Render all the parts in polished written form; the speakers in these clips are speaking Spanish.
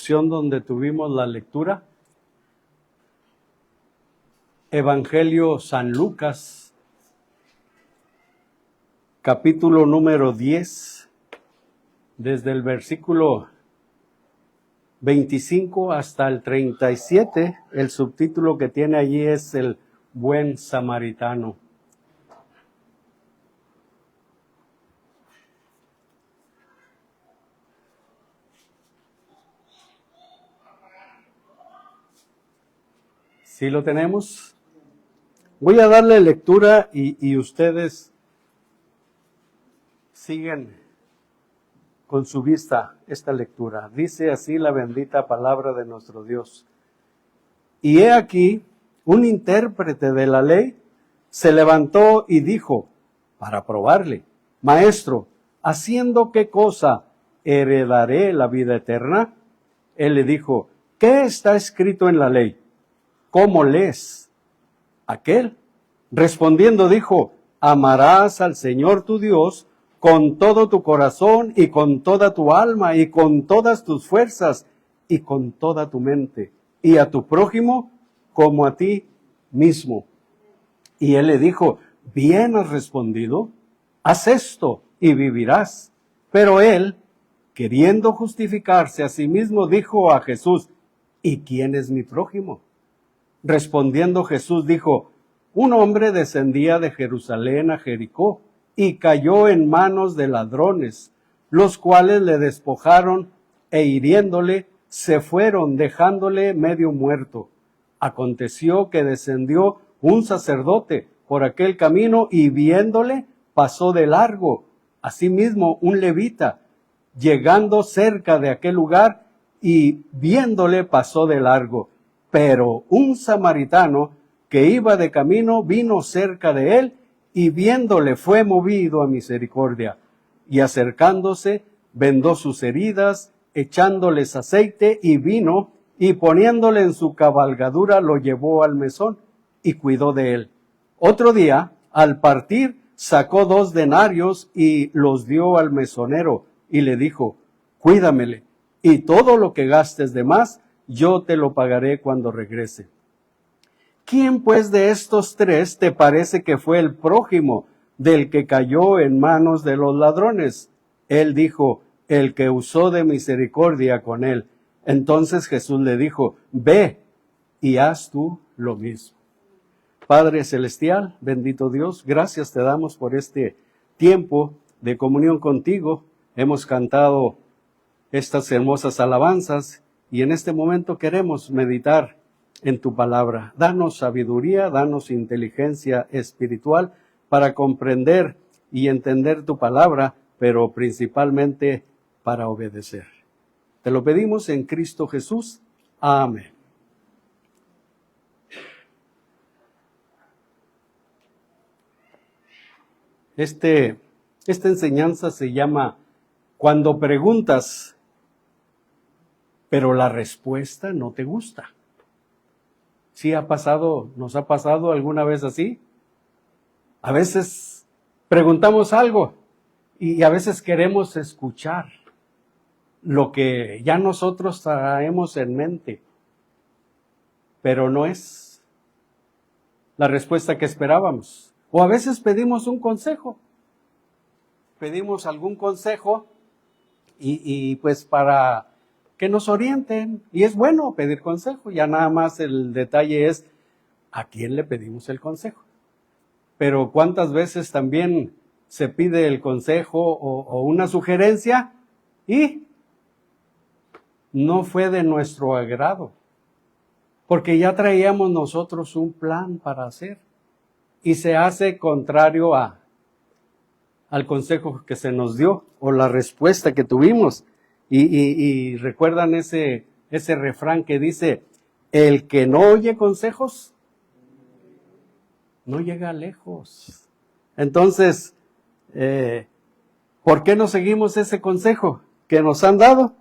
porción donde tuvimos la lectura. Evangelio San Lucas, capítulo número 10, desde el versículo 25 hasta el 37, el subtítulo que tiene allí es el Buen Samaritano. ¿Sí lo tenemos? Voy a darle lectura y ustedes siguen con su vista esta lectura. Dice así la bendita palabra de nuestro Dios. Y he aquí, un intérprete de la ley se levantó y dijo, para probarle, Maestro, ¿haciendo qué cosa heredaré la vida eterna? Él le dijo, ¿qué está escrito en la ley? ¿Cómo lees? Aquel, respondiendo, dijo, amarás al Señor tu Dios con todo tu corazón y con toda tu alma y con todas tus fuerzas y con toda tu mente, y a tu prójimo como a ti mismo. Y él le dijo, bien has respondido, haz esto y vivirás. Pero él, queriendo justificarse a sí mismo, dijo a Jesús, ¿y quién es mi prójimo? Respondiendo Jesús dijo, un hombre descendía de Jerusalén a Jericó y cayó en manos de ladrones, los cuales le despojaron e hiriéndole se fueron, dejándole medio muerto. Aconteció que descendió un sacerdote por aquel camino y viéndole pasó de largo. Asimismo un levita, llegando cerca de aquel lugar y viéndole pasó de largo. Pero un samaritano que iba de camino vino cerca de él y viéndole fue movido a misericordia. Y acercándose, vendó sus heridas, echándoles aceite y vino, y poniéndole en su cabalgadura lo llevó al mesón y cuidó de él. Otro día, al partir, sacó 2 denarios y los dio al mesonero y le dijo, cuídamele, y todo lo que gastes de más, yo te lo pagaré cuando regrese. ¿Quién pues de estos 3 te parece que fue el prójimo del que cayó en manos de los ladrones? Él dijo, el que usó de misericordia con él. Entonces Jesús le dijo, ve y haz tú lo mismo. Padre Celestial, bendito Dios, gracias te damos por este tiempo de comunión contigo. Hemos cantado estas hermosas alabanzas y en este momento queremos meditar en tu palabra. Danos sabiduría, danos inteligencia espiritual para comprender y entender tu palabra, pero principalmente para obedecer. Te lo pedimos en Cristo Jesús. Amén. Esta enseñanza se llama Cuando preguntas, pero la respuesta no te gusta. ¿Sí nos ha pasado alguna vez así? A veces preguntamos algo y a veces queremos escuchar lo que ya nosotros traemos en mente, pero no es la respuesta que esperábamos. O a veces pedimos un consejo, pedimos algún consejo y pues para que nos orienten, y es bueno pedir consejo, ya nada más el detalle es a quién le pedimos el consejo. Pero ¿cuántas veces también se pide el consejo o una sugerencia y no fue de nuestro agrado? Porque ya traíamos nosotros un plan para hacer y se hace contrario al consejo que se nos dio o la respuesta que tuvimos. Y recuerdan ese refrán que dice, el que no oye consejos, no llega lejos. Entonces, ¿por qué no seguimos ese consejo que nos han dado?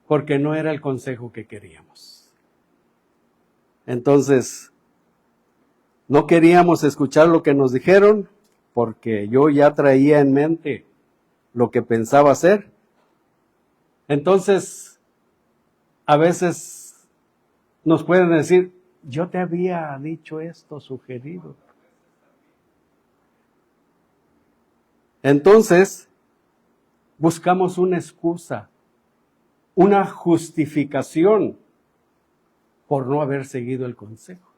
Porque no era el consejo que queríamos. Entonces, no queríamos escuchar lo que nos dijeron, porque yo ya traía en mente lo que pensaba hacer. Entonces, a veces nos pueden decir, yo te había dicho esto, sugerido. Entonces, buscamos una excusa, una justificación por no haber seguido el consejo.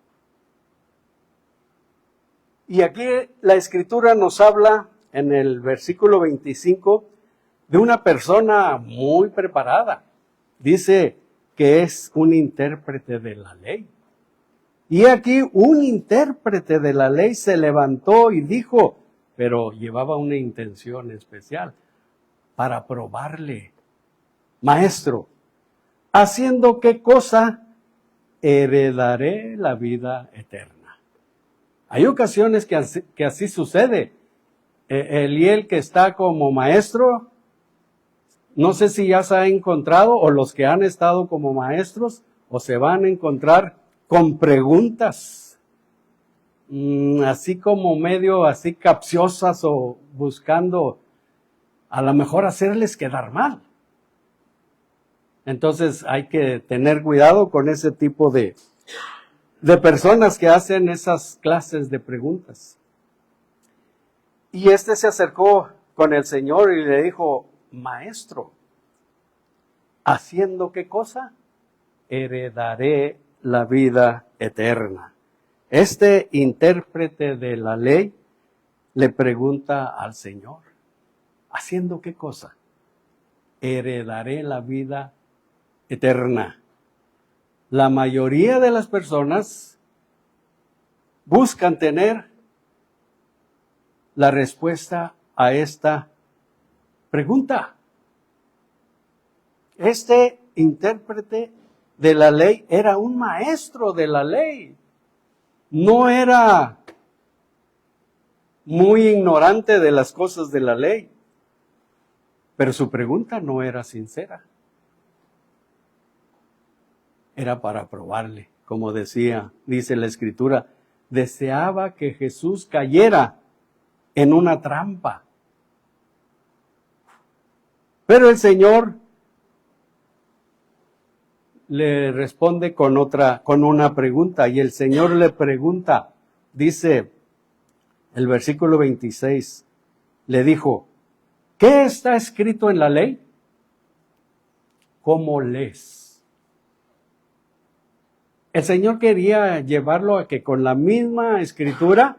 Y aquí la Escritura nos habla en el versículo 25 de una persona muy preparada. Dice que es un intérprete de la ley. Y aquí un intérprete de la ley se levantó y dijo, pero llevaba una intención especial, para probarle. Maestro, ¿haciendo qué cosa heredaré la vida eterna? Hay ocasiones que así sucede. Eliel, que está como maestro, no sé si ya se ha encontrado, o los que han estado como maestros, o se van a encontrar con preguntas, así como medio así capciosas o buscando a lo mejor hacerles quedar mal. Entonces hay que tener cuidado con ese tipo de personas que hacen esas clases de preguntas. Y se acercó con el Señor y le dijo, Maestro, ¿haciendo qué cosa? Heredaré la vida eterna. Este intérprete de la ley le pregunta al Señor, ¿haciendo qué cosa? Heredaré la vida eterna. La mayoría de las personas buscan tener la respuesta a esta pregunta. Este intérprete de la ley era un maestro de la ley. No era muy ignorante de las cosas de la ley, pero su pregunta no era sincera. Era para probarle, como dice la Escritura, deseaba que Jesús cayera en una trampa. Pero el Señor le responde con una pregunta, y el Señor le pregunta, dice el versículo 26, le dijo, ¿qué está escrito en la ley? ¿Cómo lees? El Señor quería llevarlo a que con la misma Escritura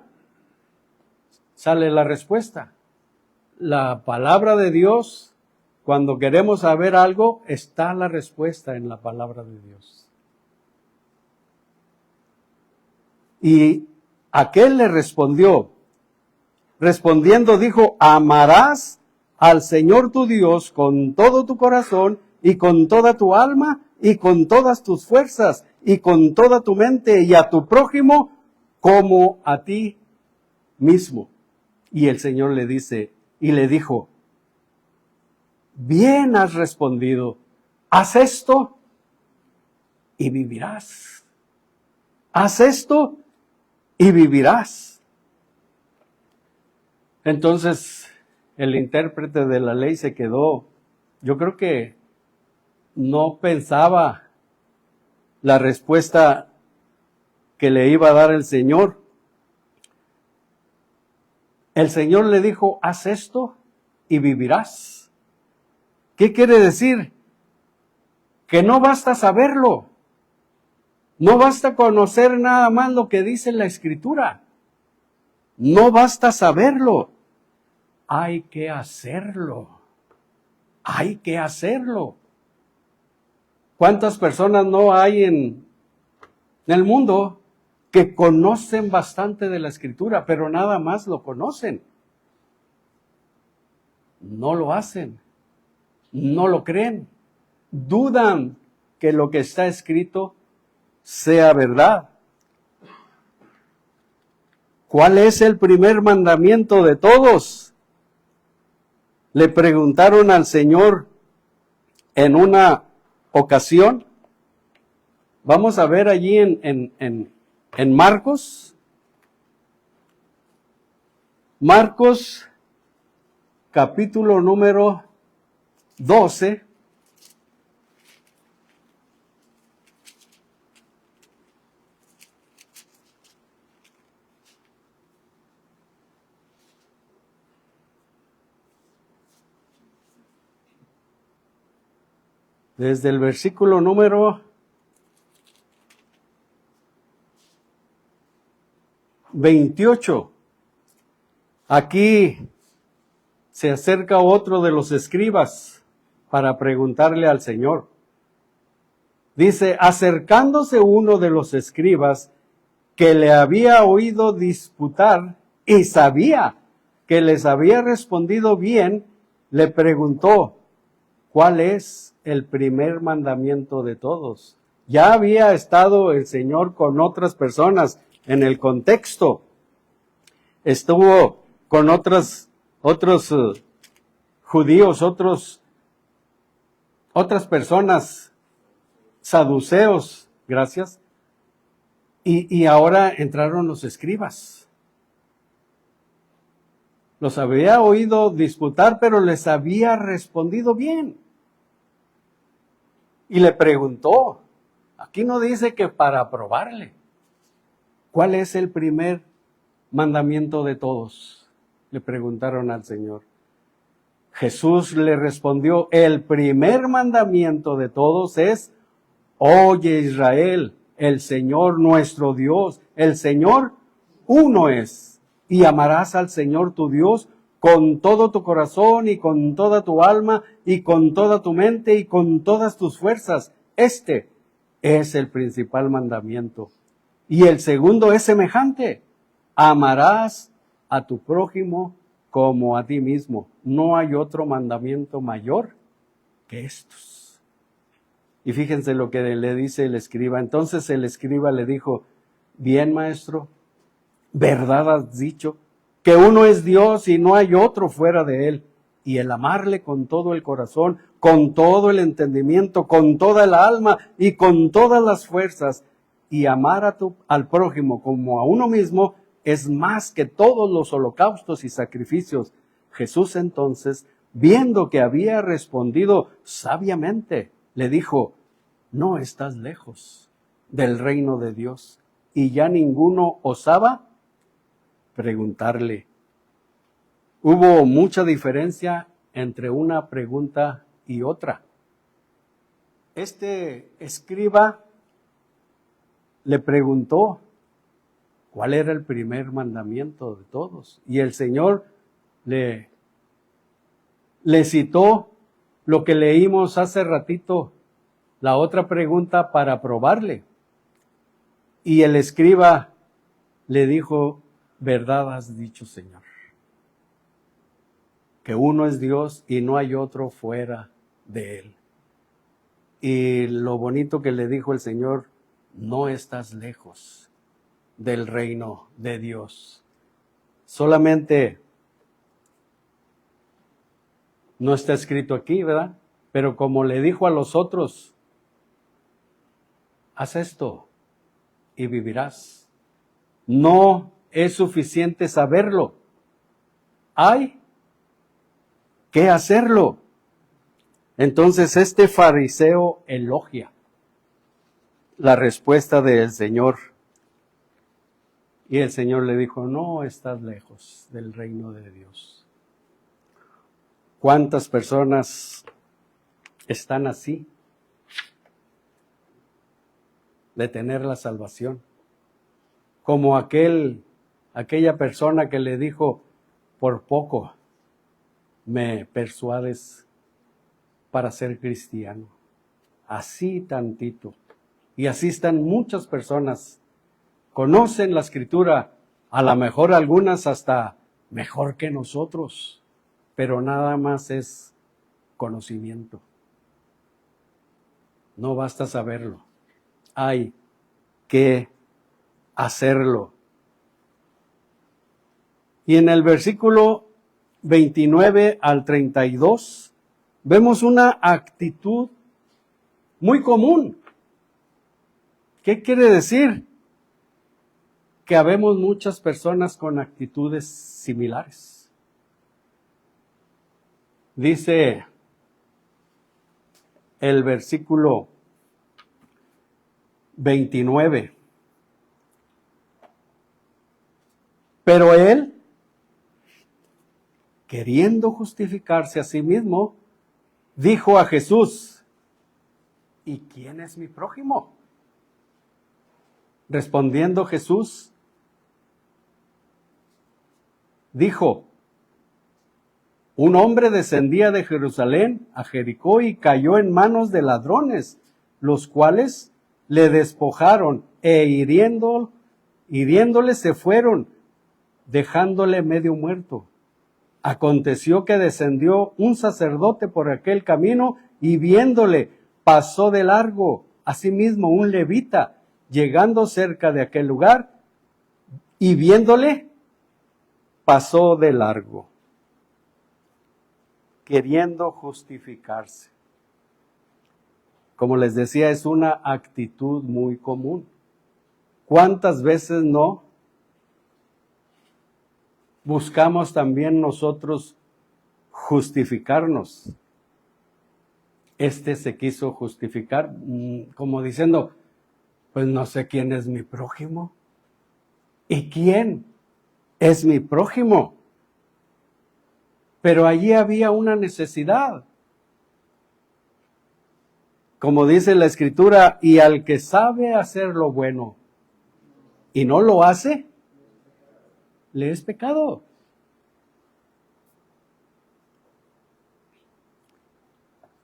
sale la respuesta. La palabra de Dios, cuando queremos saber algo, está la respuesta en la palabra de Dios. Y aquel le respondió, respondiendo dijo, amarás al Señor tu Dios con todo tu corazón y con toda tu alma y con todas tus fuerzas y con toda tu mente y a tu prójimo como a ti mismo. Y el Señor le dijo, bien has respondido, haz esto y vivirás. Haz esto y vivirás. Entonces, el intérprete de la ley se quedó, yo creo que no pensaba la respuesta que le iba a dar el Señor. El Señor le dijo, haz esto y vivirás. ¿Qué quiere decir? Que no basta saberlo. No basta conocer nada más lo que dice la Escritura. No basta saberlo. Hay que hacerlo. Hay que hacerlo. ¿Cuántas personas no hay en el mundo que conocen bastante de la Escritura, pero nada más lo conocen? No lo hacen. No lo creen. Dudan que lo que está escrito sea verdad. ¿Cuál es el primer mandamiento de todos? Le preguntaron al Señor en una ocasión. Vamos a ver allí en Marcos. Marcos, capítulo número 12. desde el versículo número 28. Aquí se acerca otro de los escribas para preguntarle al Señor. Dice, acercándose uno de los escribas que le había oído disputar y sabía que les había respondido bien, le preguntó, ¿cuál es el primer mandamiento de todos? Ya había estado el Señor con otras personas en el contexto. Estuvo con otros judíos, otras personas, saduceos, gracias, y ahora entraron los escribas. Los había oído disputar, pero les había respondido bien. Y le preguntó, aquí no dice que para probarle, ¿cuál es el primer mandamiento de todos? Le preguntaron al Señor. Jesús le respondió, el primer mandamiento de todos es, oye Israel, el Señor nuestro Dios, el Señor uno es, y amarás al Señor tu Dios con todo tu corazón y con toda tu alma y con toda tu mente y con todas tus fuerzas. Este es el principal mandamiento. Y el segundo es semejante, amarás a tu prójimo como a ti mismo. No hay otro mandamiento mayor que estos. Y fíjense lo que le dice el escriba. Entonces el escriba le dijo, bien maestro, verdad has dicho, que uno es Dios y no hay otro fuera de él. Y el amarle con todo el corazón, con todo el entendimiento, con toda el alma y con todas las fuerzas, y amar al prójimo como a uno mismo, es más que todos los holocaustos y sacrificios. Jesús entonces, viendo que había respondido sabiamente, le dijo, no estás lejos del reino de Dios. Y ya ninguno osaba preguntarle. Hubo mucha diferencia entre una pregunta y otra. Este escriba le preguntó cuál era el primer mandamiento de todos. Y el Señor le citó lo que leímos hace ratito, la otra pregunta para probarle. Y el escriba le dijo, verdad has dicho, Señor, que uno es Dios y no hay otro fuera de él. Y lo bonito que le dijo el Señor, no estás lejos del reino de Dios. Solamente no está escrito aquí, ¿verdad? Pero como le dijo a los otros, haz esto y vivirás. No es suficiente saberlo. Hay que hacerlo. Entonces este fariseo elogia la respuesta del Señor. Y el Señor le dijo, no estás lejos del reino de Dios. ¿Cuántas personas están así de tener la salvación? Como aquella persona que le dijo, por poco me persuades para ser cristiano. Así tantito. Y así están muchas personas. Conocen la Escritura, a lo mejor algunas hasta mejor que nosotros, pero nada más es conocimiento. No basta saberlo. Hay que hacerlo. Y en el versículo 29 al 32 vemos una actitud muy común. ¿Qué quiere decir? Que habemos muchas personas con actitudes similares. Dice el versículo 29. Pero él, queriendo justificarse a sí mismo, dijo a Jesús, ¿y quién es mi prójimo? Respondiendo Jesús, dijo, un hombre descendía de Jerusalén a Jericó y cayó en manos de ladrones, los cuales le despojaron e hiriéndole se fueron, dejándole medio muerto. Aconteció que descendió un sacerdote por aquel camino y viéndole pasó de largo. Asimismo un levita, llegando cerca de aquel lugar y viéndole, pasó de largo, queriendo justificarse. Como les decía, es una actitud muy común. ¿Cuántas veces no buscamos también nosotros justificarnos? Este se quiso justificar como diciendo, pues no sé quién es mi prójimo. ¿Y quién es mi prójimo? Pero allí había una necesidad. Como dice la Escritura, y al que sabe hacer lo bueno y no lo hace, le es pecado.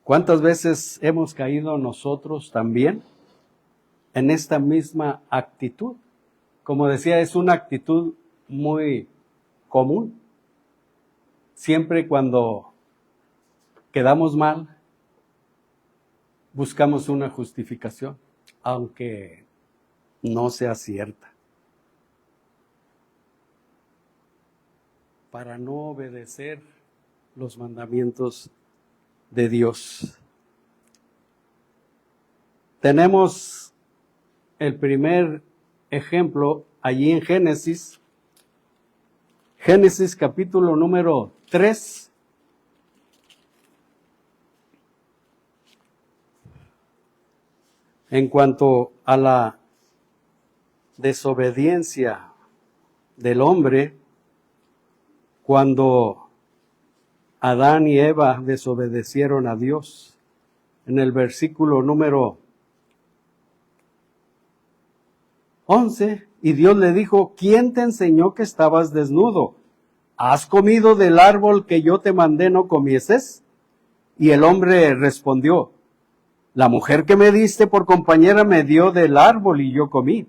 ¿Cuántas veces hemos caído nosotros también en esta misma actitud? Como decía, es una actitud muy común. Siempre cuando quedamos mal, buscamos una justificación, aunque no sea cierta, para no obedecer los mandamientos de Dios. Tenemos el primer ejemplo allí en Génesis capítulo número 3. En cuanto a la desobediencia del hombre, cuando Adán y Eva desobedecieron a Dios, en el versículo número 11, y Dios le dijo, ¿quién te enseñó que estabas desnudo? ¿Has comido del árbol que yo te mandé no comieses? Y el hombre respondió, la mujer que me diste por compañera me dio del árbol y yo comí.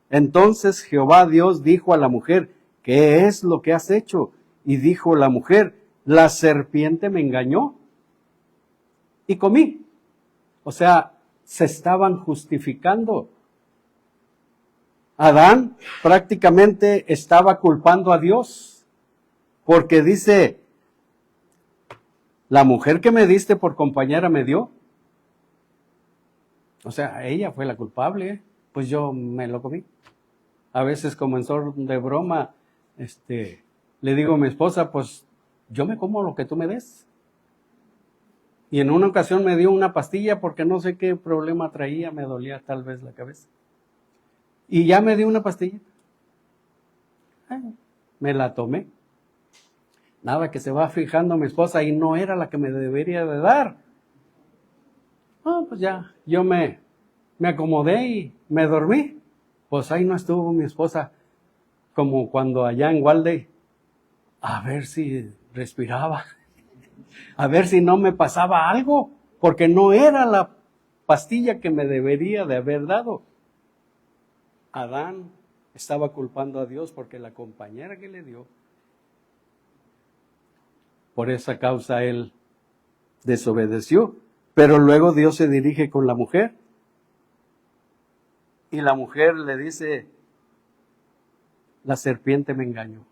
Entonces Jehová Dios dijo a la mujer, ¿qué es lo que has hecho? Y dijo la mujer, la serpiente me engañó y comí. O sea, se estaban justificando. Adán prácticamente estaba culpando a Dios, porque dice, la mujer que me diste por compañera me dio. O sea, ella fue la culpable, pues yo me lo comí. A veces como en son de broma, le digo a mi esposa, pues yo me como lo que tú me des. Y en una ocasión me dio una pastilla porque no sé qué problema traía, me dolía tal vez la cabeza. Y ya me dio una pastilla. Me la tomé. Nada, que se va fijando mi esposa y no era la que me debería de dar. Pues ya, yo me acomodé y me dormí. Pues ahí no estuvo mi esposa, como cuando allá en Walde, a ver si respiraba, a ver si no me pasaba algo, porque no era la pastilla que me debería de haber dado. Adán estaba culpando a Dios porque la compañera que le dio, por esa causa él desobedeció. Pero luego Dios se dirige con la mujer y la mujer le dice, la serpiente me engañó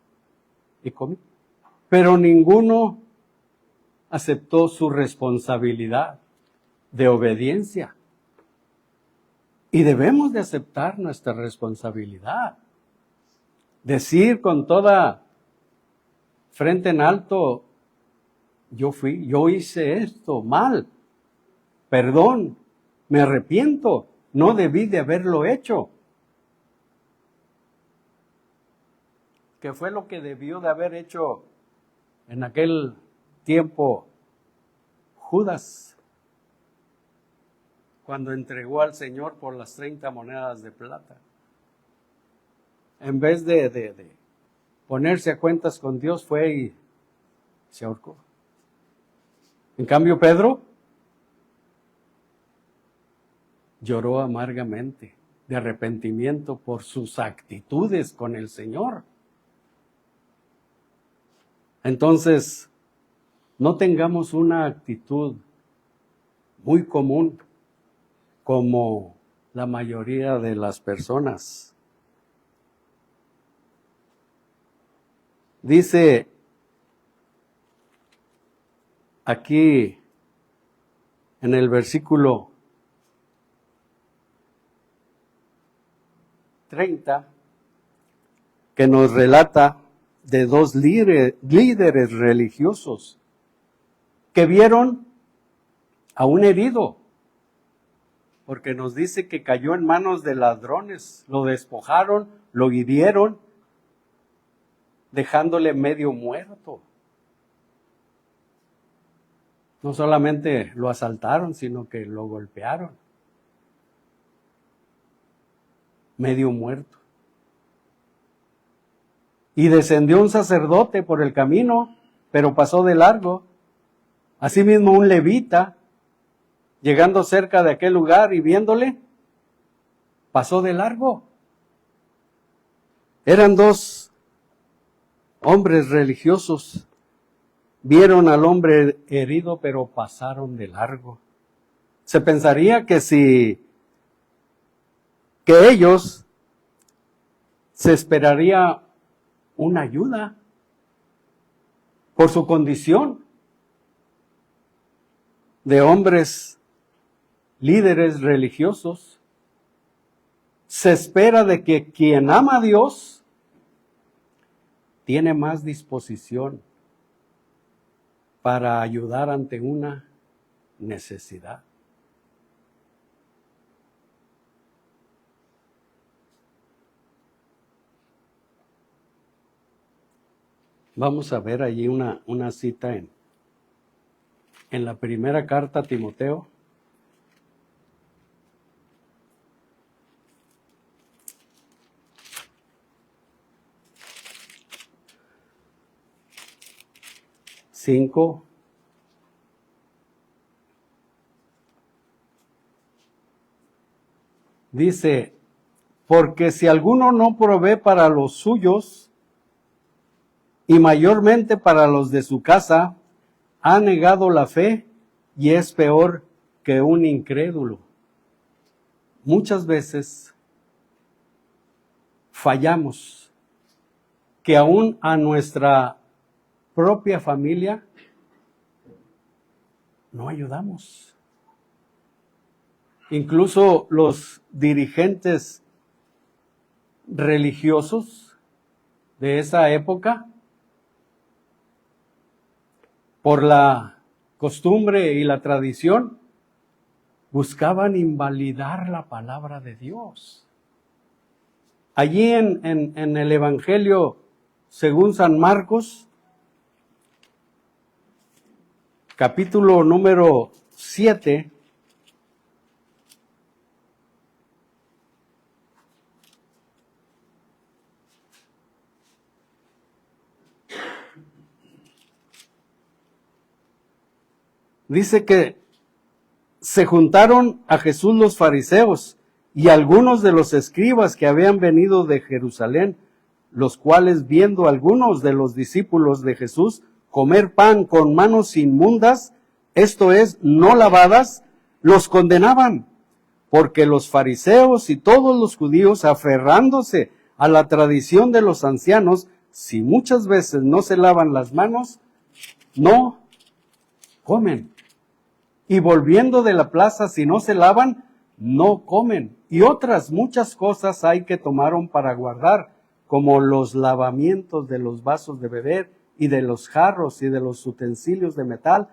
y comí. Pero ninguno aceptó su responsabilidad de obediencia. Y debemos de aceptar nuestra responsabilidad. Decir con toda frente en alto, yo hice esto mal. Perdón, me arrepiento, no debí de haberlo hecho. ¿Qué fue lo que debió de haber hecho en aquel tiempo Judas? cuando entregó al Señor por las 30 monedas de plata. En vez de ponerse a cuentas con Dios, fue y se ahorcó. En cambio, Pedro lloró amargamente de arrepentimiento por sus actitudes con el Señor. Entonces, no tengamos una actitud muy común como la mayoría de las personas. Dice aquí en el versículo 30, que nos relata de dos líderes religiosos que vieron a un herido, porque nos dice que cayó en manos de ladrones, lo despojaron, lo hirieron, dejándole medio muerto. No solamente lo asaltaron, sino que lo golpearon. Medio muerto. Y descendió un sacerdote por el camino, pero pasó de largo. Asimismo un levita, llegando cerca de aquel lugar y viéndole, pasó de largo. Eran dos hombres religiosos. Vieron al hombre herido, pero pasaron de largo. Se pensaría que ellos se esperaría una ayuda por su condición de hombres líderes religiosos. Se espera de que quien ama a Dios tiene más disposición para ayudar ante una necesidad. Vamos a ver allí una cita en la primera carta a Timoteo. Dice, porque si alguno no provee para los suyos, y mayormente para los de su casa, ha negado la fe y es peor que un incrédulo. Muchas veces fallamos, que aún a nuestra propia familia no ayudamos. Incluso los dirigentes religiosos de esa época, por la costumbre y la tradición, buscaban invalidar la palabra de Dios. Allí en el Evangelio según San Marcos, capítulo número 7, dice que se juntaron a Jesús los fariseos y algunos de los escribas que habían venido de Jerusalén, los cuales viendo algunos de los discípulos de Jesús comer pan con manos inmundas, esto es, no lavadas, los condenaban, porque los fariseos y todos los judíos, aferrándose a la tradición de los ancianos, si muchas veces no se lavan las manos, no comen. Y volviendo de la plaza, si no se lavan, no comen. Y otras muchas cosas hay que tomaron para guardar, como los lavamientos de los vasos de beber, y de los jarros, y de los utensilios de metal,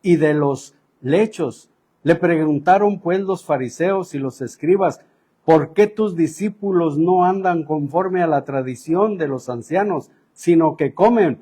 y de los lechos. Le preguntaron pues los fariseos y los escribas, ¿por qué tus discípulos no andan conforme a la tradición de los ancianos, sino que comen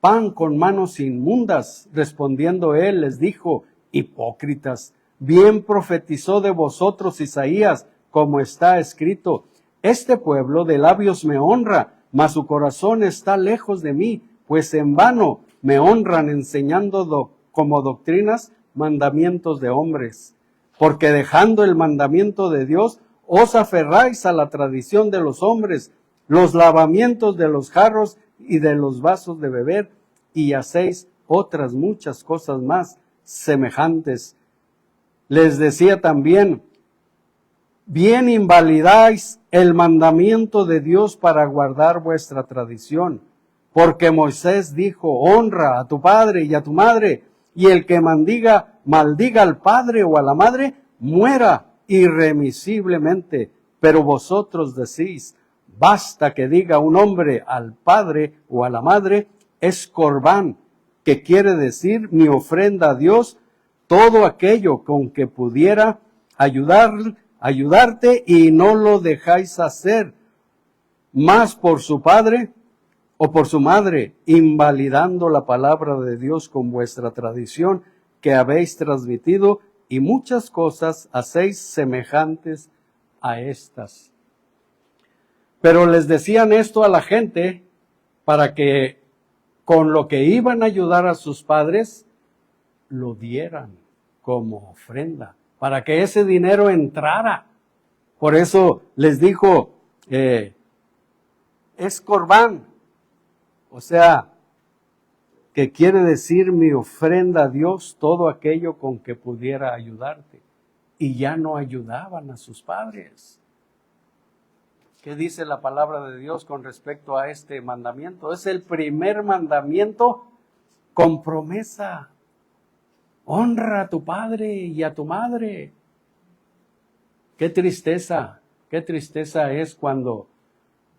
pan con manos inmundas? Respondiendo él les dijo, hipócritas, Bien profetizó de vosotros Isaías, como está escrito: este pueblo de labios me honra, mas su corazón está lejos de mí, pues en vano me honran enseñando como doctrinas mandamientos de hombres. Porque dejando el mandamiento de Dios, os aferráis a la tradición de los hombres, los lavamientos de los jarros y de los vasos de beber, y hacéis otras muchas cosas más semejantes. Les decía también: bien invalidáis el mandamiento de Dios para guardar vuestra tradición, porque Moisés dijo: honra a tu padre y a tu madre, y el que maldiga al padre o a la madre, muera irremisiblemente. Pero vosotros decís: basta que diga un hombre al padre o a la madre, es corbán, que quiere decir mi ofrenda a Dios, todo aquello con que pudiera ayudarte, y no lo dejáis hacer, más por su padre o por su madre, invalidando la palabra de Dios con vuestra tradición que habéis transmitido, y muchas cosas hacéis semejantes a estas. Pero les decían esto a la gente para que con lo que iban a ayudar a sus padres, lo dieran como ofrenda, para que ese dinero entrara. Por eso les dijo, es corbán, o sea, que quiere decir mi ofrenda a Dios, todo aquello con que pudiera ayudarte. Y ya no ayudaban a sus padres. ¿Qué dice la palabra de Dios con respecto a este mandamiento? Es el primer mandamiento con promesa. Honra a tu padre y a tu madre. Qué tristeza es cuando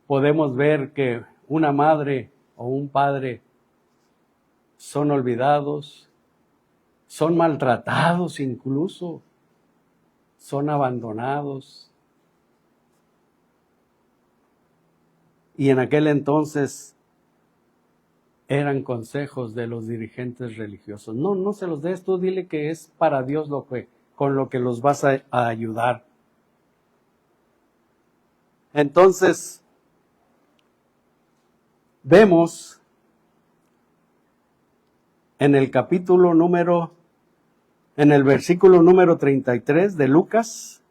podemos ver que una madre o un padre son olvidados, son maltratados incluso, son abandonados. Y en aquel entonces eran consejos de los dirigentes religiosos. No se los des, tú dile que es para Dios con lo que los vas a ayudar. Entonces, vemos en el versículo número 33 de Lucas,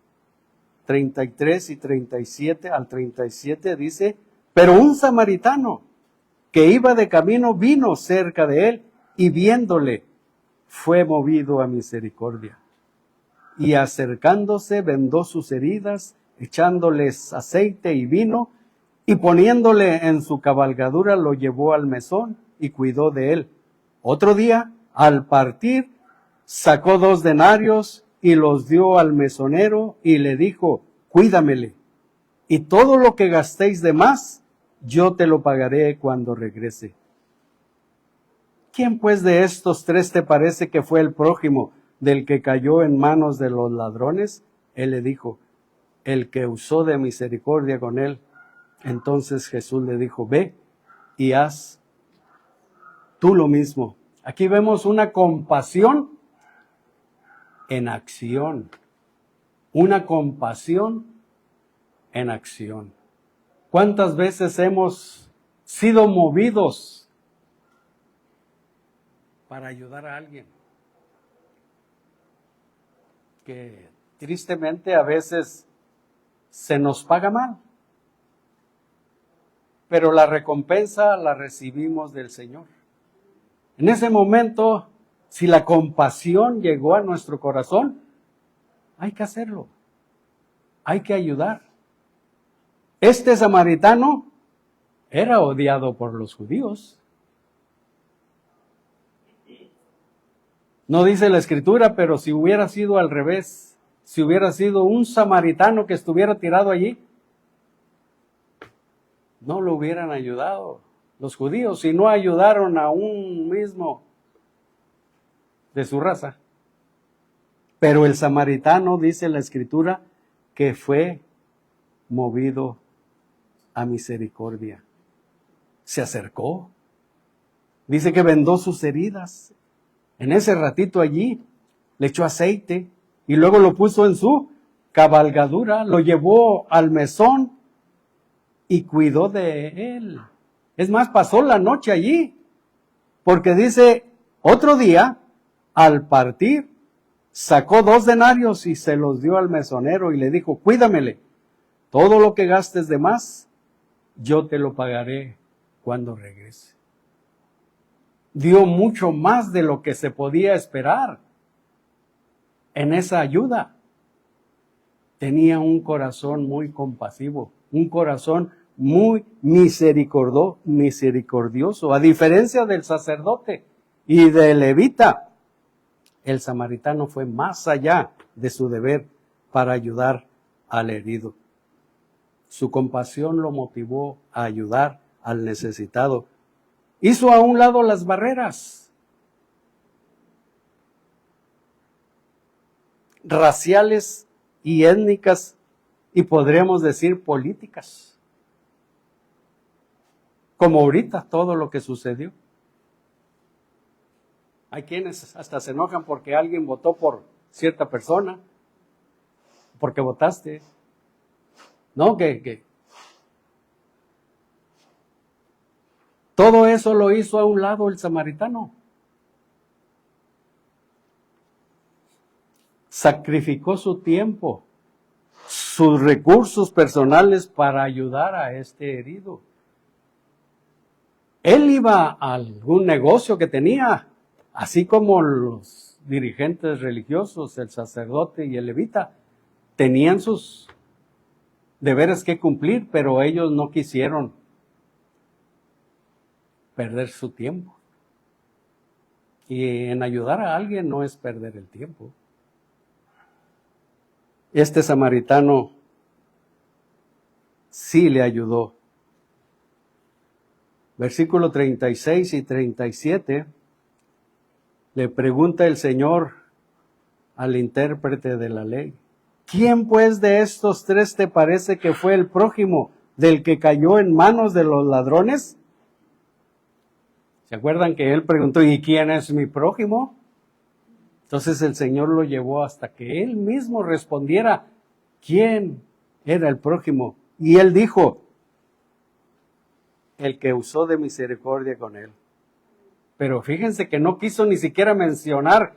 33 y 37 al 37 dice: pero un samaritano que iba de camino vino cerca de él, y viéndole fue movido a misericordia. Y acercándose vendó sus heridas, echándoles aceite y vino, y poniéndole en su cabalgadura lo llevó al mesón y cuidó de él. Otro día, al partir, sacó 2 denarios y los dio al mesonero y le dijo: cuídamele, y todo lo que gastéis de más, yo te lo pagaré cuando regrese. ¿Quién pues de estos 3 te parece que fue el prójimo del que cayó en manos de los ladrones? Él le dijo: el que usó de misericordia con él. Entonces Jesús le dijo: ve y haz tú lo mismo. Aquí vemos una compasión en acción. Una compasión en acción. ¿Cuántas veces hemos sido movidos para ayudar a alguien? Que tristemente a veces se nos paga mal, pero la recompensa la recibimos del Señor. En ese momento, si la compasión llegó a nuestro corazón, hay que hacerlo, hay que ayudar. Este samaritano era odiado por los judíos. No dice la Escritura, pero si hubiera sido al revés, si hubiera sido un samaritano que estuviera tirado allí, no lo hubieran ayudado los judíos, si no ayudaron a un mismo de su raza. Pero el samaritano, dice la Escritura, que fue movido a misericordia. Se acercó. Dice que vendó sus heridas. En ese ratito allí, le echó aceite y luego lo puso en su cabalgadura, lo llevó al mesón y cuidó de él. Es más, pasó la noche allí, porque dice, otro día, al partir, sacó 2 denarios y se los dio al mesonero y le dijo, cuídamele, todo lo que gastes de más, yo te lo pagaré cuando regrese. Dio mucho más de lo que se podía esperar en esa ayuda. Tenía un corazón muy compasivo, un corazón muy misericordioso. A diferencia del sacerdote y del levita, el samaritano fue más allá de su deber para ayudar al herido. Su compasión lo motivó a ayudar al necesitado. Hizo a un lado las barreras raciales y étnicas y podríamos decir políticas. Como ahorita todo lo que sucedió. Hay quienes hasta se enojan porque alguien votó por cierta persona, porque votaste. No, que todo eso lo hizo a un lado el samaritano. Sacrificó su tiempo, sus recursos personales para ayudar a este herido. Él iba a algún negocio que tenía, así como los dirigentes religiosos, el sacerdote y el levita, tenían sus deberes que cumplir, pero ellos no quisieron perder su tiempo. Y en ayudar a alguien no es perder el tiempo. Este samaritano sí le ayudó. Versículo 36 y 37, le pregunta el Señor al intérprete de la ley, ¿quién pues de estos 3 te parece que fue el prójimo del que cayó en manos de los ladrones? ¿Se acuerdan que él preguntó, ¿y quién es mi prójimo? Entonces el Señor lo llevó hasta que él mismo respondiera quién era el prójimo. Y él dijo, el que usó de misericordia con él. Pero fíjense que no quiso ni siquiera mencionar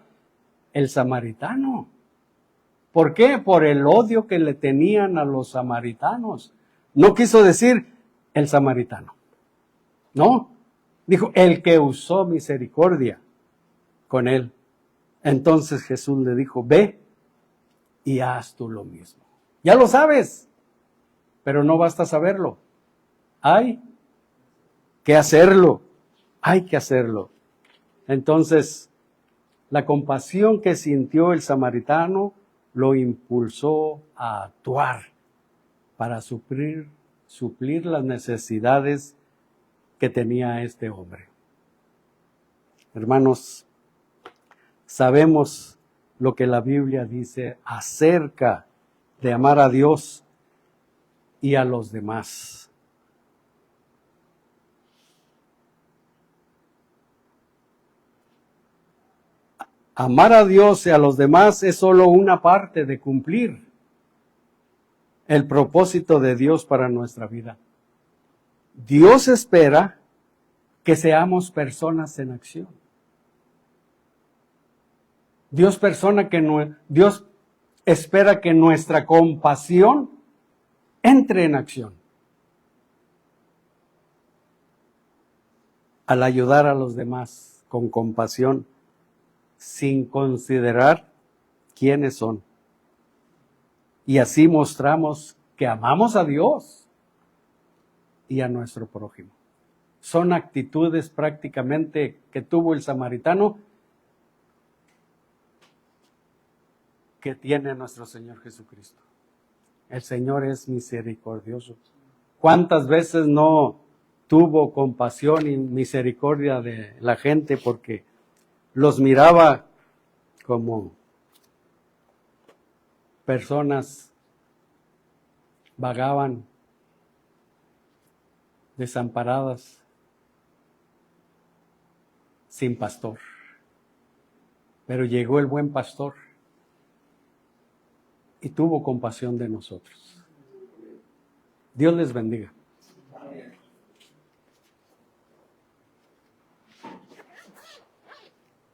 el samaritano. ¿Por qué? Por el odio que le tenían a los samaritanos. No quiso decir el samaritano. No. Dijo, el que usó misericordia con él. Entonces Jesús le dijo, ve y haz tú lo mismo. Ya lo sabes, pero no basta saberlo. Hay que hacerlo. Hay que hacerlo. Entonces, la compasión que sintió el samaritano lo impulsó a actuar para suplir las necesidades que tenía este hombre. Hermanos, sabemos lo que la Biblia dice acerca de amar a Dios y a los demás. Amar a Dios y a los demás es solo una parte de cumplir el propósito de Dios para nuestra vida. Dios espera que seamos personas en acción. Dios espera que nuestra compasión entre en acción. Al ayudar a los demás con compasión, sin considerar quiénes son. Y así mostramos que amamos a Dios y a nuestro prójimo. Son actitudes prácticamente que tuvo el samaritano que tiene nuestro Señor Jesucristo. El Señor es misericordioso. ¿Cuántas veces no tuvo compasión y misericordia de la gente porque los miraba como personas vagaban, desamparadas, sin pastor? Pero llegó el buen pastor y tuvo compasión de nosotros. Dios les bendiga.